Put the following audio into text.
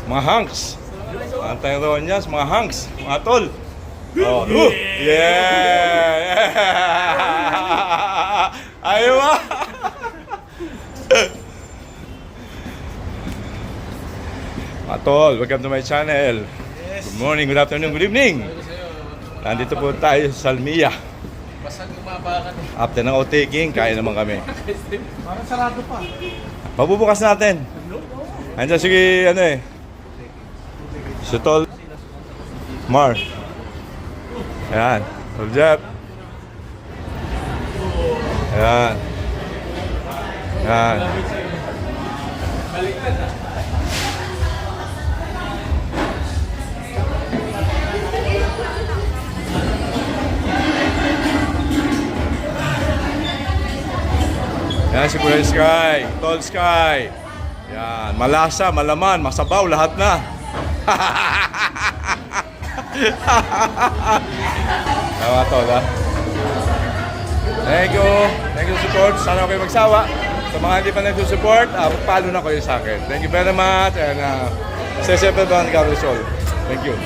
Mga hunks. Anti-Ronyas, mga hunks. Mga tol. Oh, yeah! Ayaw ba? Mga tol, welcome to my channel. Good morning, good afternoon, good evening. Nandito po tayo sa Salmia. After ng outtaking, kain naman kami. Parang sarado pa. Pabubukas natin. Andiyan sige, ano eh. Si Tol Mar. Ayan. Tol Jeff. Ayan. Ayan. Yan si Kuya Sky, Tol Sky. Yan, malasa, malaman, masabaw, lahat na. Tama, Tol, ha? Thank you support. Sana kayo magsawa. Sa mga hindi pa nagsusupport, follow na kayo sa akin. Thank you very much and stay safe and God bless all. Thank you.